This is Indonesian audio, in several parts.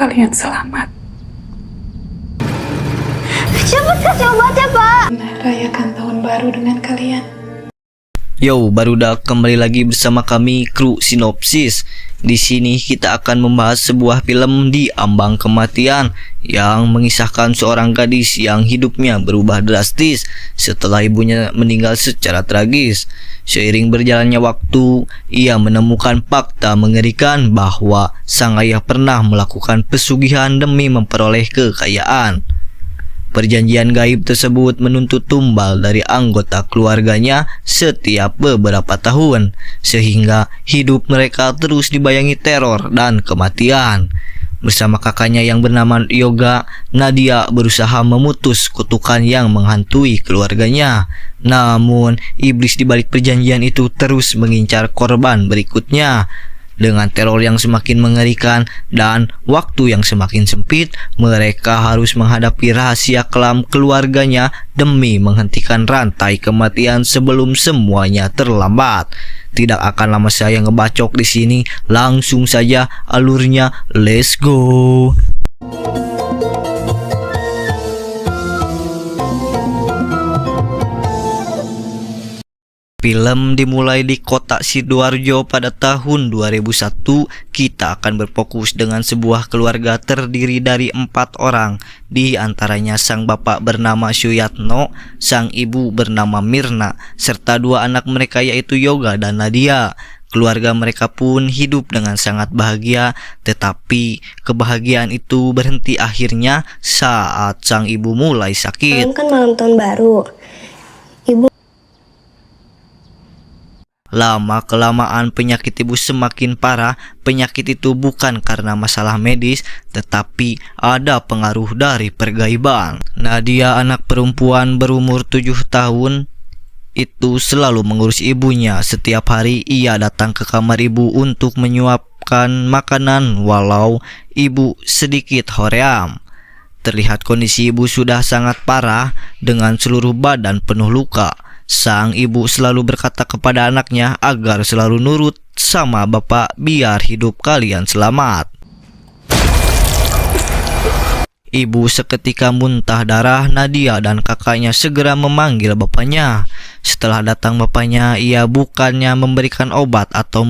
kalian selamat. Cepat kasih obatnya, Pak. Rayakan tahun baru dengan kalian. Yo, barudak kembali lagi bersama kami kru Sinopsis. Di sini kita akan membahas sebuah film di ambang kematian yang mengisahkan seorang gadis yang hidupnya berubah drastis setelah ibunya meninggal secara tragis. Seiring berjalannya waktu, ia menemukan fakta mengerikan bahwa sang ayah pernah melakukan pesugihan demi memperoleh kekayaan. Perjanjian gaib tersebut menuntut tumbal dari anggota keluarganya setiap beberapa tahun, sehingga hidup mereka terus dibayangi teror dan kematian. Bersama kakaknya yang bernama Yoga, Nadia berusaha memutus kutukan yang menghantui keluarganya. Namun, iblis di balik perjanjian itu terus mengincar korban berikutnya. Dengan teror yang semakin mengerikan dan waktu yang semakin sempit, mereka harus menghadapi rahasia kelam keluarganya demi menghentikan rantai kematian sebelum semuanya terlambat. Tidak akan lama saya ngebacok di sini, langsung saja alurnya, let's go. Film dimulai di kota Sidoarjo pada tahun 2001. Kita akan berfokus dengan sebuah keluarga terdiri dari 4 orang. Di antaranya sang bapak bernama Suyatno, sang ibu bernama Mirna, serta 2 anak mereka yaitu Yoga dan Nadia. Keluarga mereka pun hidup dengan sangat bahagia, tetapi kebahagiaan itu berhenti akhirnya saat sang ibu mulai sakit. Malam kan malam tahun baru. Lama-kelamaan penyakit ibu semakin parah. Penyakit itu bukan karena masalah medis, tetapi ada pengaruh dari pergaiban. Nadia, anak perempuan berumur 7 tahun, itu selalu mengurus ibunya. Setiap hari ia datang ke kamar ibu untuk menyuapkan makanan walau ibu sedikit hoream. Terlihat kondisi ibu sudah sangat parah dengan seluruh badan penuh luka. Sang ibu selalu berkata kepada anaknya agar selalu nurut sama bapak biar hidup kalian selamat. Ibu seketika muntah darah. Nadia dan kakaknya segera memanggil bapaknya. Setelah datang bapaknya, ia bukannya memberikan obat atau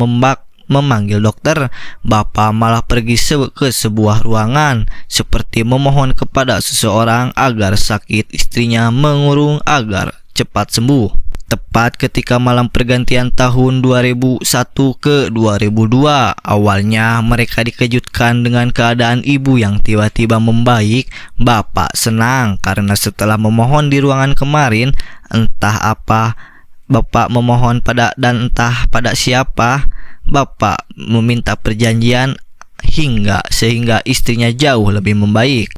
memanggil dokter, bapak malah pergi ke sebuah ruangan seperti memohon kepada seseorang agar sakit istrinya mengurung agar cepat sembuh. Tepat ketika malam pergantian tahun 2001 ke 2002, awalnya mereka dikejutkan dengan keadaan ibu yang tiba-tiba membaik. Bapak senang karena setelah memohon di ruangan kemarin, entah apa bapak memohon entah pada siapa, bapak meminta perjanjian sehingga istrinya jauh lebih membaik.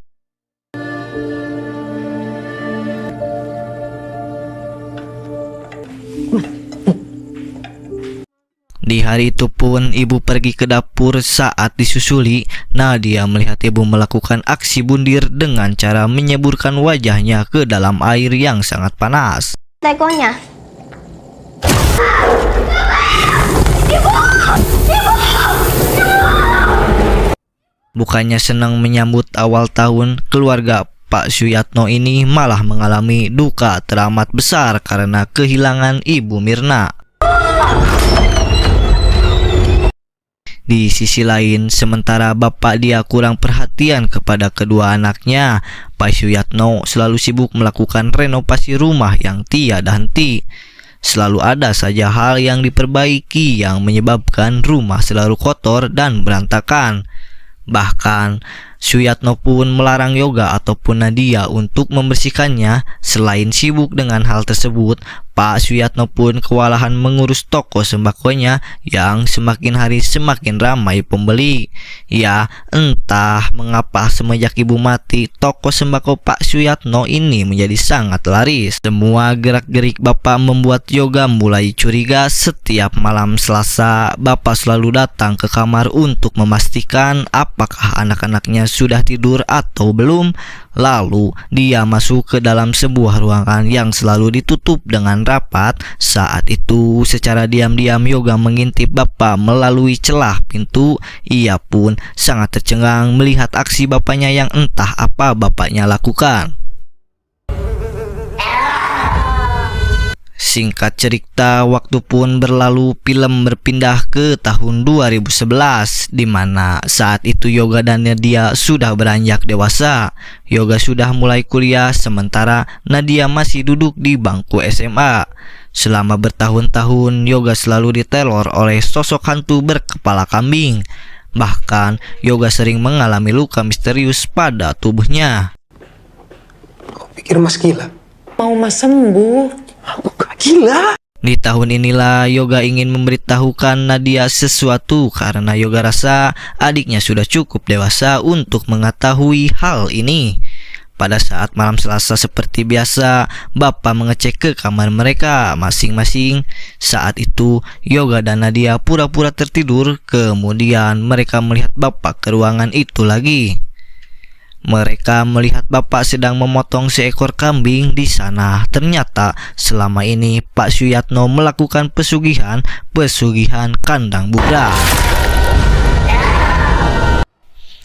Di hari itu pun ibu pergi ke dapur. Saat disusuli, Nadia melihat ibu melakukan aksi bundir dengan cara menyeburkan wajahnya ke dalam air yang sangat panas. Tekonya. Bukannya senang menyambut awal tahun, keluarga Pak Suyatno ini malah mengalami duka teramat besar karena kehilangan ibu Mirna. Di sisi lain, sementara bapak dia kurang perhatian kepada kedua anaknya, Pak Suyatno selalu sibuk melakukan renovasi rumah yang tiada henti. Selalu ada saja hal yang diperbaiki yang menyebabkan rumah selalu kotor dan berantakan. Bahkan Suyatno pun melarang Yoga ataupun Nadia untuk membersihkannya. Selain sibuk dengan hal tersebut, Pak Suyatno pun kewalahan mengurus toko sembakonya yang semakin hari semakin ramai pembeli. Ya, entah mengapa semenjak ibu mati, toko sembako Pak Suyatno ini menjadi sangat laris. Semua gerak-gerik bapak membuat Yoga mulai curiga. Setiap malam Selasa, bapak selalu datang ke kamar untuk memastikan apakah anak-anaknya sudah tidur atau belum. Lalu dia masuk ke dalam sebuah ruangan yang selalu ditutup dengan rapat. Saat itu secara diam-diam Yoga mengintip Bapak melalui celah pintu. Ia pun sangat tercengang melihat aksi bapaknya yang entah apa bapaknya lakukan. Singkat cerita, waktu pun berlalu, film berpindah ke tahun 2011, di mana saat itu Yoga dan Nadia sudah beranjak dewasa. Yoga sudah mulai kuliah, sementara Nadia masih duduk di bangku SMA. Selama bertahun-tahun, Yoga selalu diteror oleh sosok hantu berkepala kambing. Bahkan, Yoga sering mengalami luka misterius pada tubuhnya. Kau pikir Mas gila? Mau Mas sembuh? Aku gak gila. Di tahun inilah Yoga ingin memberitahukan Nadia sesuatu karena Yoga rasa adiknya sudah cukup dewasa untuk mengetahui hal ini. Pada saat malam Selasa seperti biasa, Bapak mengecek ke kamar mereka masing-masing. Saat itu Yoga dan Nadia pura-pura tertidur, kemudian mereka melihat Bapak ke ruangan itu lagi. Mereka melihat Bapak sedang memotong seekor kambing di sana. Ternyata selama ini Pak Suyatno melakukan pesugihan kandang bubrah.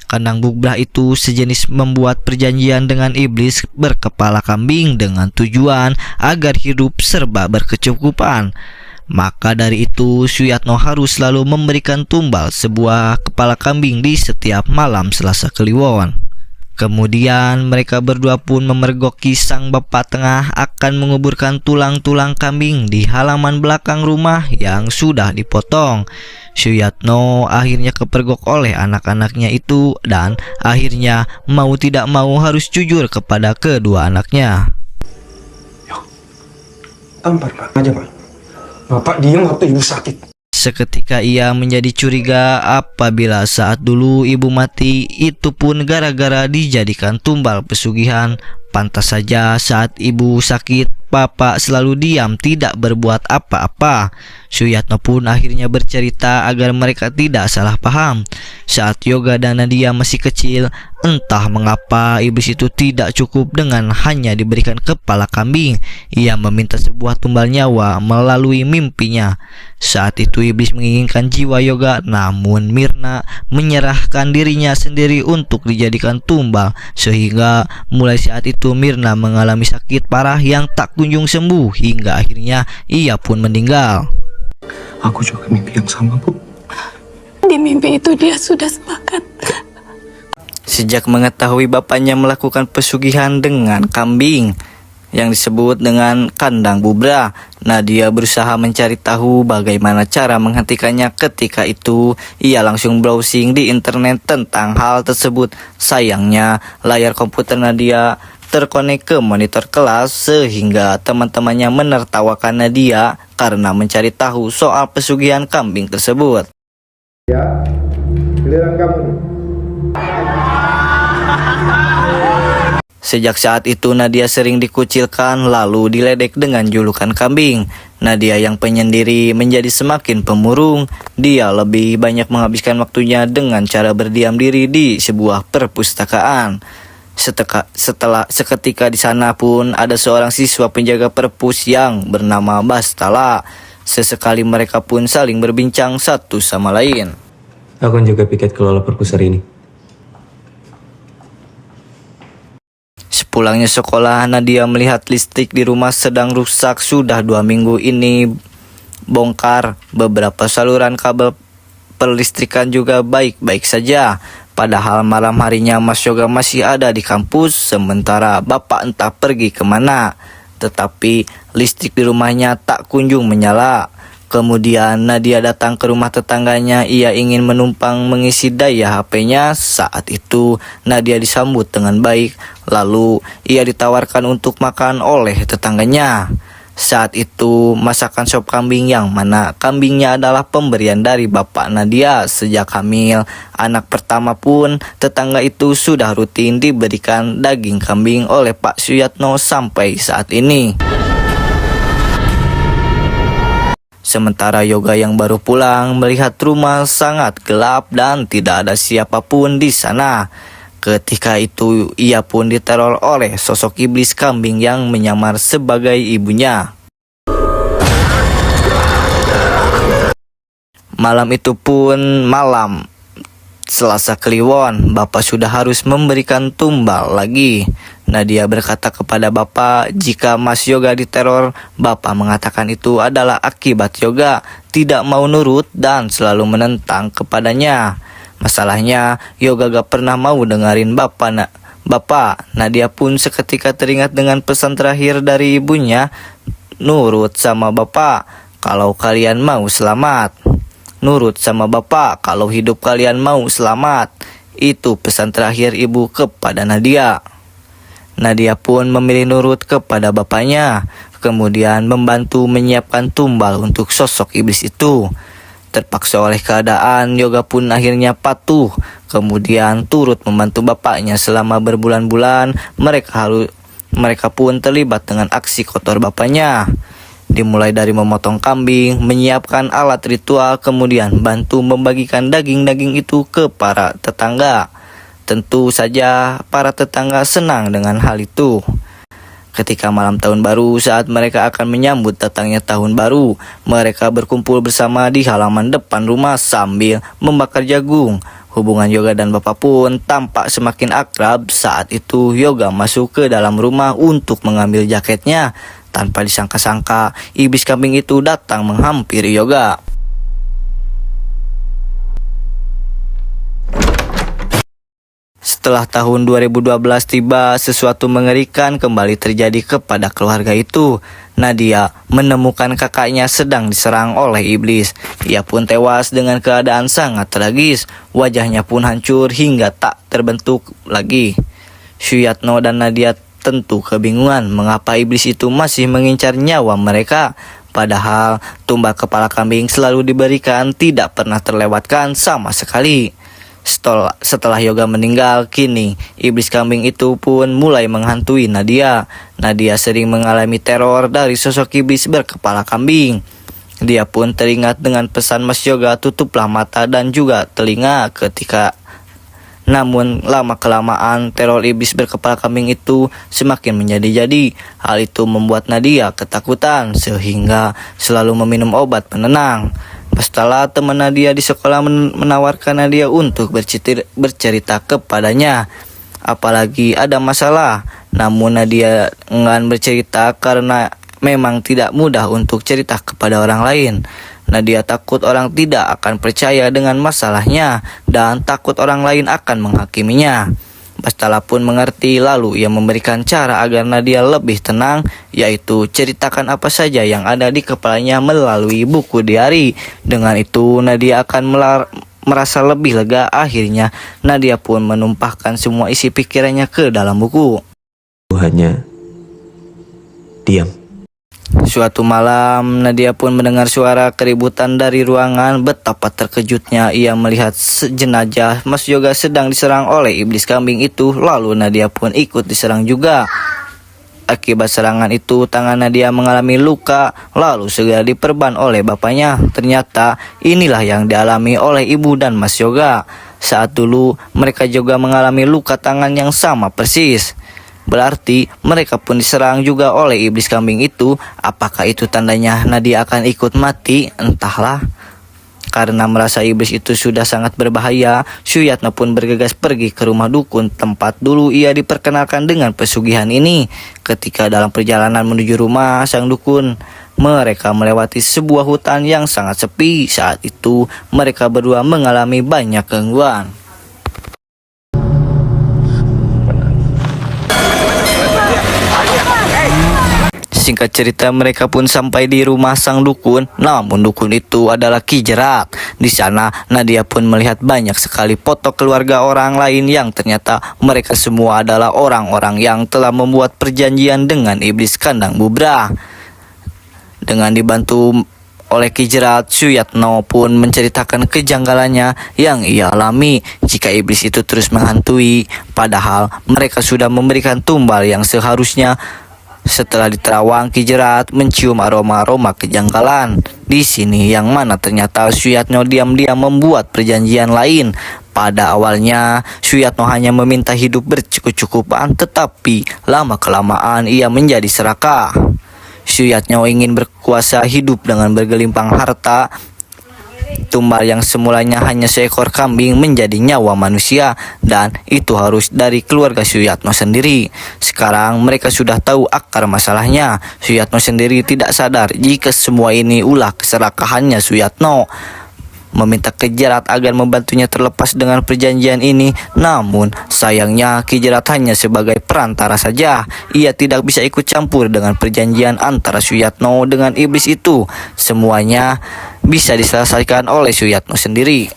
Kandang bubrah itu sejenis membuat perjanjian dengan iblis berkepala kambing dengan tujuan agar hidup serba berkecukupan. Maka dari itu Suyatno harus selalu memberikan tumbal sebuah kepala kambing di setiap malam Selasa Kliwon. Kemudian mereka berdua pun memergoki sang bapak tengah akan menguburkan tulang-tulang kambing di halaman belakang rumah yang sudah dipotong. Suyatno akhirnya kepergok oleh anak-anaknya itu dan akhirnya mau tidak mau harus jujur kepada kedua anaknya. Yo, tampar Pak aja Pak. Bapak diam waktu ibu sakit. Seketika ia menjadi curiga apabila saat dulu ibu mati itu pun gara-gara dijadikan tumbal pesugihan. Pantas saja saat ibu sakit, Bapak selalu diam tidak berbuat apa-apa. Suyatno pun akhirnya bercerita agar mereka tidak salah paham. Saat Yoga dan Nadia masih kecil, entah mengapa iblis itu tidak cukup dengan hanya diberikan kepala kambing. Ia meminta sebuah tumbal nyawa melalui mimpinya. Saat itu iblis menginginkan jiwa Yoga, namun Mirna menyerahkan dirinya sendiri untuk dijadikan tumbal. Sehingga mulai saat itu Mirna mengalami sakit parah yang tak kunjung sembuh hingga akhirnya ia pun meninggal. Aku juga mimpi yang sama, Bu. Di mimpi itu dia sudah sepakat. Sejak mengetahui bapaknya melakukan pesugihan dengan kambing yang disebut dengan kandang bubrah, Nadia berusaha mencari tahu bagaimana cara menghentikannya. Ketika itu ia langsung browsing di internet tentang hal tersebut. Sayangnya layar komputer Nadia terkonek ke monitor kelas sehingga teman-temannya menertawakan Nadia karena mencari tahu soal pesugihan kambing tersebut. Ya, giliran kamu. Sejak saat itu Nadia sering dikucilkan lalu diledek dengan julukan kambing. Nadia yang penyendiri menjadi semakin pemurung. Dia lebih banyak menghabiskan waktunya dengan cara berdiam diri di sebuah perpustakaan. Seketika di sana pun ada seorang siswa penjaga perpus yang bernama Bastala. Sesekali mereka pun saling berbincang satu sama lain. Aku kan juga piket kelola perpus hari ini. Sepulangnya sekolah, Nadia melihat listrik di rumah sedang rusak. Sudah 2 minggu ini bongkar. Beberapa saluran kabel perlistrikan juga baik-baik saja. Padahal malam harinya Mas Yoga masih ada di kampus, sementara Bapak entah pergi kemana. Tetapi listrik di rumahnya tak kunjung menyala. Kemudian Nadia datang ke rumah tetangganya. Ia ingin menumpang mengisi daya HP-nya. Saat itu Nadia disambut dengan baik. Lalu ia ditawarkan untuk makan oleh tetangganya. Saat itu masakan sop kambing yang mana kambingnya adalah pemberian dari bapak Nadia sejak hamil anak pertama pun tetangga itu sudah rutin diberikan daging kambing oleh Pak Suyatno sampai saat ini. Sementara Yoga yang baru pulang melihat rumah sangat gelap dan tidak ada siapapun di sana. Ketika itu ia pun diteror oleh sosok iblis kambing yang menyamar sebagai ibunya. Malam itu pun malam Selasa Kliwon, Bapak sudah harus memberikan tumbal lagi. Nadia berkata kepada Bapak jika Mas Yoga diteror. Bapak mengatakan itu adalah akibat Yoga tidak mau nurut dan selalu menentang kepadanya. Masalahnya Yoga gak pernah mau dengerin Bapak. Nadia pun seketika teringat dengan pesan terakhir dari ibunya, nurut sama Bapak kalau kalian mau selamat. Nurut sama Bapak kalau hidup kalian mau selamat. Itu pesan terakhir ibu kepada Nadia. Nadia pun memilih nurut kepada bapaknya, kemudian membantu menyiapkan tumbal untuk sosok iblis itu. Terpaksa oleh keadaan, Yoga pun akhirnya patuh, kemudian turut membantu bapaknya selama berbulan-bulan. Mereka pun terlibat dengan aksi kotor bapaknya. Dimulai dari memotong kambing, menyiapkan alat ritual, kemudian bantu membagikan daging-daging itu ke para tetangga. Tentu saja para tetangga senang dengan hal itu. Ketika malam tahun baru, saat mereka akan menyambut datangnya tahun baru, mereka berkumpul bersama di halaman depan rumah sambil membakar jagung. Hubungan Yoga dan Bapak pun tampak semakin akrab. Saat itu Yoga masuk ke dalam rumah untuk mengambil jaketnya. Tanpa disangka-sangka, iblis kambing itu datang menghampiri Yoga. Setelah tahun 2012 tiba, sesuatu mengerikan kembali terjadi kepada keluarga itu. Nadia menemukan kakaknya sedang diserang oleh iblis. Ia pun tewas dengan keadaan sangat tragis. Wajahnya pun hancur hingga tak terbentuk lagi. Suyatno dan Nadia tentu kebingungan mengapa iblis itu masih mengincar nyawa mereka. Padahal tumbal kepala kambing selalu diberikan, tidak pernah terlewatkan sama sekali. Setelah Yoga meninggal, kini iblis kambing itu pun mulai menghantui Nadia. Nadia sering mengalami teror dari sosok iblis berkepala kambing. Dia pun teringat dengan pesan Mas Yoga, tutuplah mata dan juga telinga ketika. Namun lama-kelamaan teror iblis berkepala kambing itu semakin menjadi-jadi. Hal itu membuat Nadia ketakutan sehingga selalu meminum obat penenang. Setelah teman Nadia di sekolah menawarkan Nadia untuk bercerita kepadanya apalagi ada masalah. Namun Nadia enggan bercerita karena memang tidak mudah untuk cerita kepada orang lain. Nadia takut orang tidak akan percaya dengan masalahnya dan takut orang lain akan menghakiminya. Bastala pun mengerti, lalu ia memberikan cara agar Nadia lebih tenang, yaitu ceritakan apa saja yang ada di kepalanya melalui buku diari. Dengan itu Nadia akan merasa lebih lega. Akhirnya Nadia pun menumpahkan semua isi pikirannya ke dalam buku. Hanya diam. Suatu malam, Nadia pun mendengar suara keributan dari ruangan. Betapa terkejutnya ia melihat jenazah Mas Yoga sedang diserang oleh iblis kambing itu. Lalu Nadia pun ikut diserang juga. Akibat serangan itu, tangan Nadia mengalami luka, lalu segera diperban oleh bapaknya. Ternyata inilah yang dialami oleh ibu dan Mas Yoga. Saat dulu, mereka juga mengalami luka tangan yang sama persis. Berarti mereka pun diserang juga oleh iblis kambing itu. Apakah itu tandanya Nadia akan ikut mati? Entahlah. Karena merasa iblis itu sudah sangat berbahaya, Suyatno pun bergegas pergi ke rumah dukun tempat dulu ia diperkenalkan dengan pesugihan ini. Ketika dalam perjalanan menuju rumah sang dukun, mereka melewati sebuah hutan yang sangat sepi. Saat itu mereka berdua mengalami banyak gangguan. Singkat cerita, mereka pun sampai di rumah sang dukun. Namun dukun itu adalah Ki Jerat. Di sana Nadia pun melihat banyak sekali foto keluarga orang lain yang ternyata mereka semua adalah orang-orang yang telah membuat perjanjian dengan iblis kandang bubra. Dengan dibantu oleh Ki Jerat, Suyatno pun menceritakan kejanggalannya yang ia alami jika iblis itu terus menghantui. Padahal mereka sudah memberikan tumbal yang seharusnya. Setelah diterawang, Ki Jerat mencium aroma-aroma kejanggalan. Di sini yang mana ternyata Suyatno diam-diam membuat perjanjian lain. Pada awalnya Suyatno hanya meminta hidup bercukup-cukupan, tetapi lama-kelamaan ia menjadi serakah. Suyatno ingin berkuasa hidup dengan bergelimpang harta. Tumbal yang semulanya hanya seekor kambing menjadi nyawa manusia, dan itu harus dari keluarga Suyatno sendiri. Sekarang mereka sudah tahu akar masalahnya. Suyatno sendiri tidak sadar jika semua ini ulah keserakahannya Suyatno. Meminta Ki Jerat agar membantunya terlepas dengan perjanjian ini. Namun sayangnya Ki Jerat hanya sebagai perantara saja. Ia tidak bisa ikut campur dengan perjanjian antara Suyatno dengan iblis itu. Semuanya bisa diselesaikan oleh Suyatno sendiri.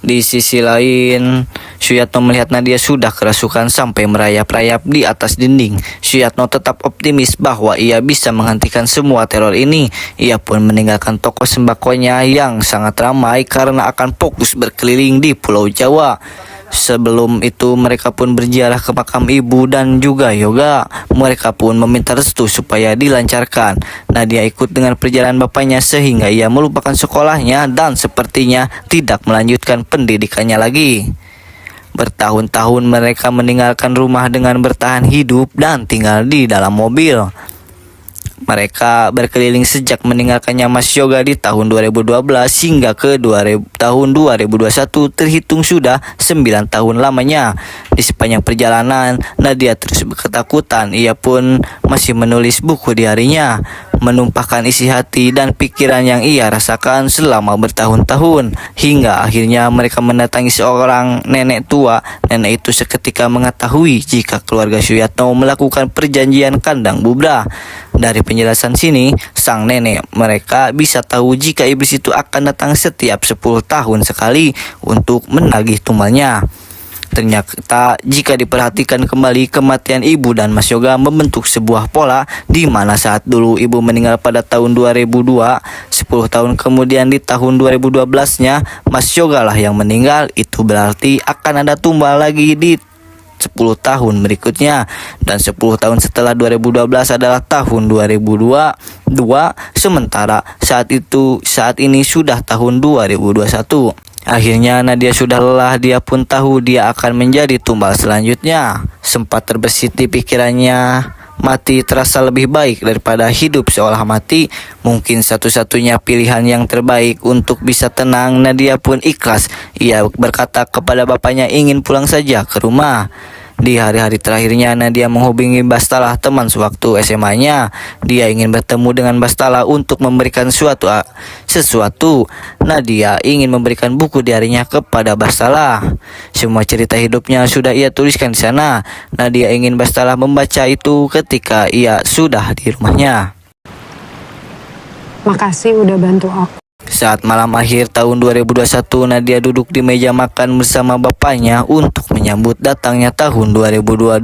Di sisi lain, Suyatno melihat Nadia sudah kerasukan sampai merayap-rayap di atas dinding. Suyatno tetap optimis bahwa ia bisa menghentikan semua teror ini. Ia pun meninggalkan toko sembakonya yang sangat ramai karena akan fokus berkeliling di Pulau Jawa. Sebelum itu mereka pun berziarah ke makam ibu dan juga Yoga. Mereka pun meminta restu supaya dilancarkan. Nadia ikut dengan perjalanan bapaknya sehingga ia melupakan sekolahnya dan sepertinya tidak melanjutkan pendidikannya lagi. Bertahun-tahun mereka meninggalkan rumah dengan bertahan hidup dan tinggal di dalam mobil. Mereka berkeliling sejak meninggalkannya Mas Yoga di tahun 2012 hingga ke tahun 2021, terhitung sudah 9 tahun lamanya. Di sepanjang perjalanan, Nadia terus ketakutan. Ia pun masih menulis buku diarinya, menumpahkan isi hati dan pikiran yang ia rasakan selama bertahun-tahun. Hingga akhirnya mereka mendatangi seorang nenek tua. Nenek itu seketika mengetahui jika keluarga Suyatno melakukan perjanjian kandang bubra. Dari penjelasan sini, sang nenek mereka bisa tahu jika iblis itu akan datang setiap 10 tahun sekali untuk menagih tumbalnya. Ternyata jika diperhatikan kembali, kematian ibu dan Mas Yoga membentuk sebuah pola di mana saat dulu ibu meninggal pada tahun 2002, 10 tahun kemudian di tahun 2012-nya Mas Yoga lah yang meninggal. Itu berarti akan ada tumbal lagi di 10 tahun berikutnya, dan 10 tahun setelah 2012 adalah tahun 2022. Sementara saat ini sudah tahun 2021. Akhirnya Nadia sudah lelah. Dia pun tahu dia akan menjadi tumbal selanjutnya. Sempat terbesit di pikirannya, mati terasa lebih baik daripada hidup seolah mati. Mungkin satu-satunya pilihan yang terbaik untuk bisa tenang. Nadia pun ikhlas. Ia berkata kepada bapaknya ingin pulang saja ke rumah. Di hari-hari terakhirnya, Nadia menghubungi Bastalah, teman sewaktu SMA-nya. Dia ingin bertemu dengan Bastalah untuk memberikan sesuatu. Nadia ingin memberikan buku diarinya kepada Bastalah. Semua cerita hidupnya sudah ia tuliskan di sana. Nadia ingin Bastalah membaca itu ketika ia sudah di rumahnya. Makasih udah bantu aku. Saat malam akhir tahun 2021, Nadia duduk di meja makan bersama bapaknya untuk menyambut datangnya tahun 2022.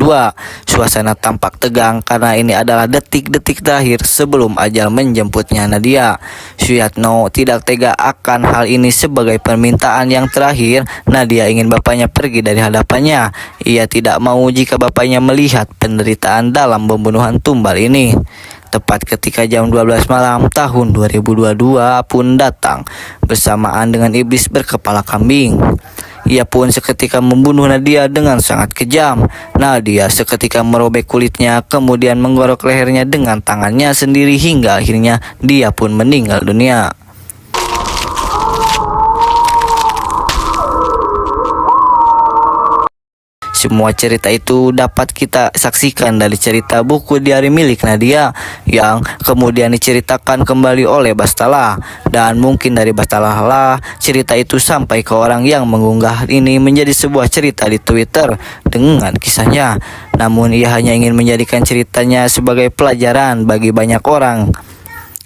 Suasana tampak tegang karena ini adalah detik-detik terakhir sebelum ajal menjemputnya Nadia. Suyatno tidak tega akan hal ini sebagai permintaan yang terakhir. Nadia ingin bapaknya pergi dari hadapannya. Ia tidak mau jika bapaknya melihat penderitaan dalam pembunuhan tumbal ini. Tepat ketika jam 12 malam tahun 2022 pun datang bersamaan dengan iblis berkepala kambing. Ia pun seketika membunuh Nadia dengan sangat kejam. Nadia seketika merobek kulitnya, kemudian menggorok lehernya dengan tangannya sendiri hingga akhirnya dia pun meninggal dunia. Semua cerita itu dapat kita saksikan dari cerita buku diari milik Nadia yang kemudian diceritakan kembali oleh Bastalah, dan mungkin dari Bastalah lah cerita itu sampai ke orang yang mengunggah ini menjadi sebuah cerita di Twitter dengan kisahnya. Namun ia hanya ingin menjadikan ceritanya sebagai pelajaran bagi banyak orang.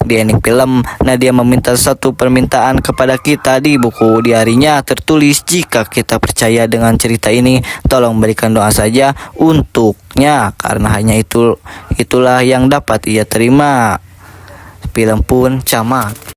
Di ending film, Nadia meminta satu permintaan kepada kita. Di buku diarinya tertulis, jika kita percaya dengan cerita ini, tolong berikan doa saja untuknya, karena hanya itulah yang dapat ia terima. Film pun camat.